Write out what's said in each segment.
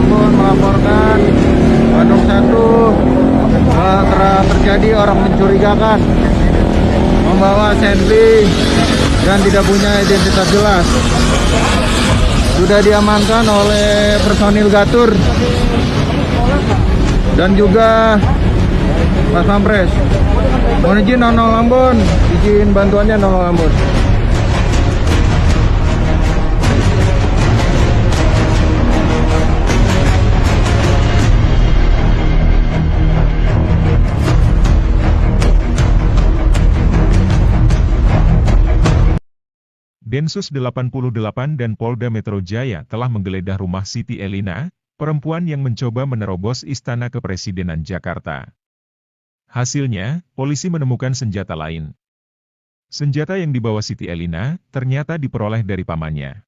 Ambon melaporkan Bandung 1 terjadi orang mencurigakan membawa senpi dan tidak punya identitas jelas. Sudah diamankan oleh personil Gatur dan juga Pas Pampres. Mohon izin 00 Ambon, izin bantuannya 00 Ambon. Densus 88 dan Polda Metro Jaya telah menggeledah rumah Siti Elina, perempuan yang mencoba menerobos Istana Kepresidenan Jakarta. Hasilnya, polisi menemukan senjata lain. Senjata yang dibawa Siti Elina ternyata diperoleh dari pamannya.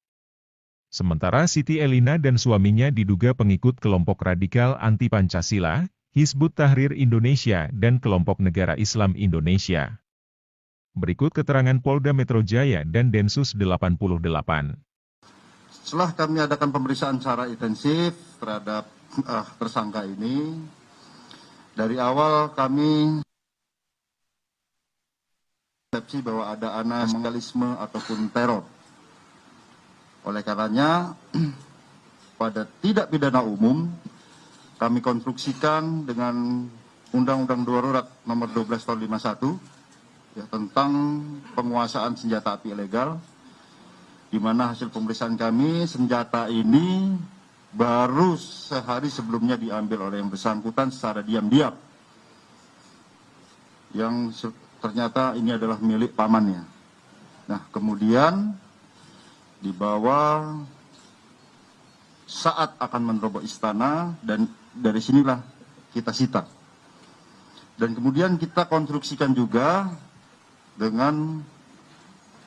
Sementara Siti Elina dan suaminya diduga pengikut kelompok radikal anti-Pancasila, Hizbut Tahrir Indonesia dan kelompok Negara Islam Indonesia. Berikut keterangan Polda Metro Jaya dan Densus 88. Setelah kami adakan pemeriksaan secara intensif terhadap tersangka ini, dari awal kami persepsi bahwa ada anarkisme ataupun teror. Oleh karenanya, pada tidak pidana umum, kami konstruksikan dengan Undang-Undang Darurat Nomor 12 Tahun 51, tentang penguasaan senjata api ilegal, di mana hasil pemeriksaan kami senjata ini baru sehari sebelumnya diambil oleh yang bersangkutan secara diam-diam, yang ternyata ini adalah milik pamannya. Nah, kemudian dibawa saat akan menerobos istana, dan dari sinilah kita sita. Dan kemudian kita konstruksikan juga dengan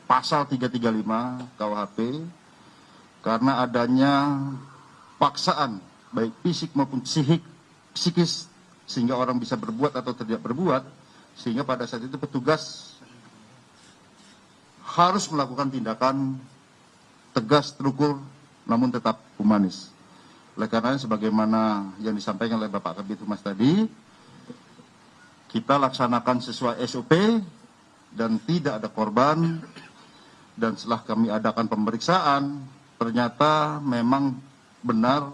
pasal 335 KUHP karena adanya paksaan baik fisik maupun psikis sehingga orang bisa berbuat atau tidak berbuat, sehingga pada saat itu petugas harus melakukan tindakan tegas, terukur, namun tetap humanis. Oleh karena sebagaimana yang disampaikan oleh Bapak Kabid Humas tadi, kita laksanakan sesuai SOP dan tidak ada korban. Dan setelah kami adakan pemeriksaan, ternyata memang benar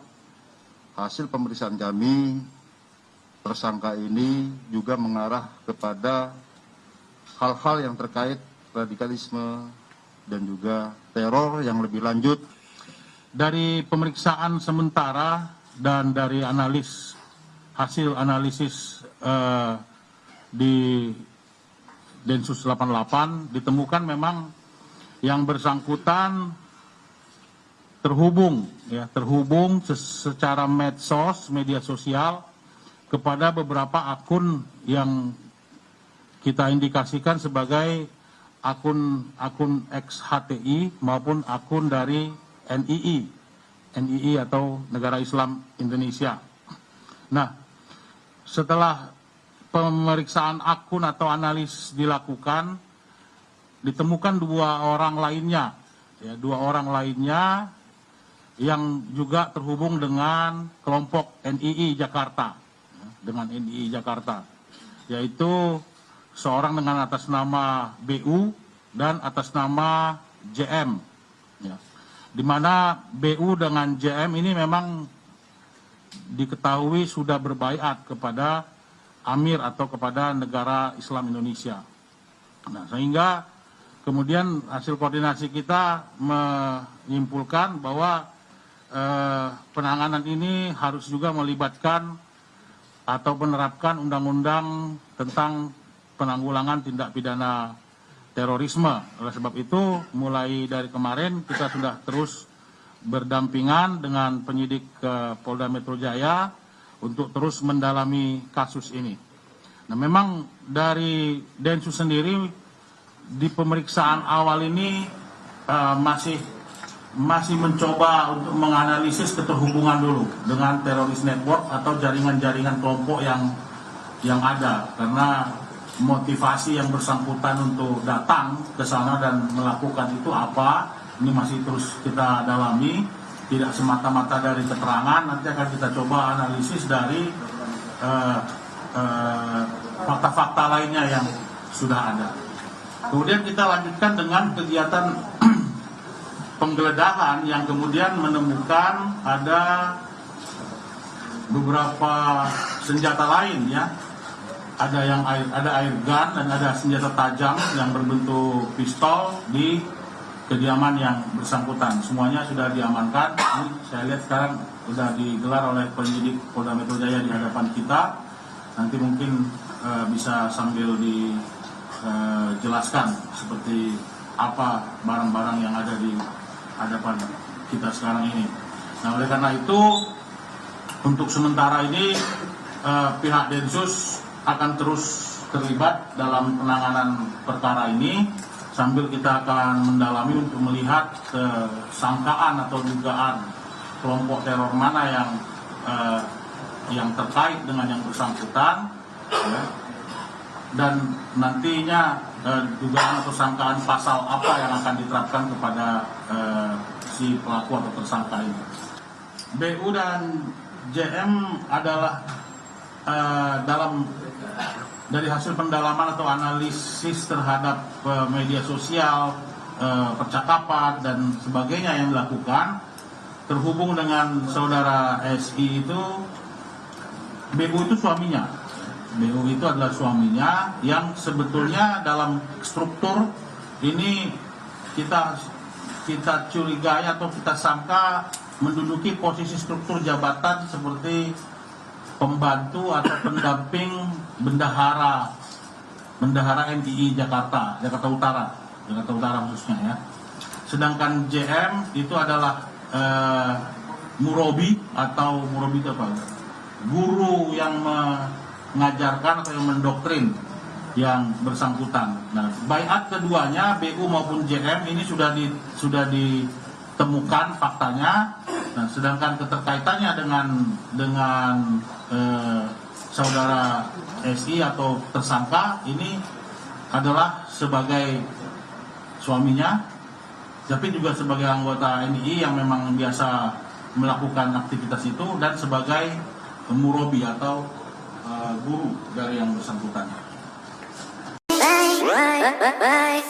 hasil pemeriksaan kami, tersangka ini juga mengarah kepada hal-hal yang terkait radikalisme dan juga teror yang lebih lanjut. Dari pemeriksaan sementara dan dari hasil analisis di Densus 88 ditemukan memang yang bersangkutan terhubung secara medsos, media sosial kepada beberapa akun yang kita indikasikan sebagai akun ex-HTI maupun akun dari NII atau Negara Islam Indonesia. Nah, setelah pemeriksaan akun atau analis dilakukan, ditemukan dua orang lainnya yang juga terhubung dengan kelompok NII Jakarta, yaitu seorang dengan atas nama BU dan atas nama JM, di mana BU dengan JM ini memang diketahui sudah berbaiat kepada Amir atau kepada Negara Islam Indonesia. Nah, sehingga kemudian hasil koordinasi kita menyimpulkan bahwa penanganan ini harus juga melibatkan atau menerapkan undang-undang tentang penanggulangan tindak pidana terorisme. Oleh sebab itu, mulai dari kemarin kita sudah terus berdampingan dengan penyidik Polda Metro Jaya untuk terus mendalami kasus ini. Nah, memang dari Densus sendiri di pemeriksaan awal ini masih mencoba untuk menganalisis keterhubungan dulu dengan teroris network atau jaringan-jaringan kelompok yang ada, karena motivasi yang bersangkutan untuk datang ke sana dan melakukan itu apa, ini masih terus kita dalami. tidak semata-mata dari keterangan, nanti akan kita coba analisis dari fakta-fakta lainnya yang sudah ada. Kemudian kita lanjutkan dengan kegiatan penggeledahan yang kemudian menemukan ada beberapa senjata lain ya. Ada air gun dan ada senjata tajam yang berbentuk pistol di kediaman yang bersangkutan. Semuanya sudah diamankan. Ini saya lihat sekarang sudah digelar oleh penyidik Polda Metro Jaya di hadapan kita. Nanti mungkin bisa sambil dijelaskan seperti apa barang-barang yang ada di hadapan kita sekarang ini. Nah, oleh karena itu untuk sementara ini pihak Densus akan terus terlibat dalam penanganan perkara ini sambil kita akan mendalami untuk melihat sangkaan atau dugaan kelompok teror mana yang terkait dengan yang bersangkutan ya. Dan nantinya dugaan atau sangkaan pasal apa yang akan diterapkan kepada si pelaku atau tersangka ini. BU dan JM adalah dari hasil pendalaman atau analisis terhadap media sosial, percakapan dan sebagainya yang dilakukan, terhubung dengan saudara SI itu, BU itu suaminya. BU itu adalah suaminya yang sebetulnya dalam struktur ini kita curigai atau kita sangka menduduki posisi struktur jabatan seperti pembantu atau pendamping bendahara MTI Jakarta Utara khususnya ya. Sedangkan JM itu adalah murobi itu apa? Guru yang mengajarkan atau yang mendoktrin yang bersangkutan. Nah, baiat keduanya BU maupun JM ini sudah ditemukan faktanya. Nah, sedangkan keterkaitannya dengan saudara SI atau tersangka ini adalah sebagai suaminya, tapi juga sebagai anggota NII yang memang biasa melakukan aktivitas itu dan sebagai murobi atau guru dari yang bersangkutan. Bye.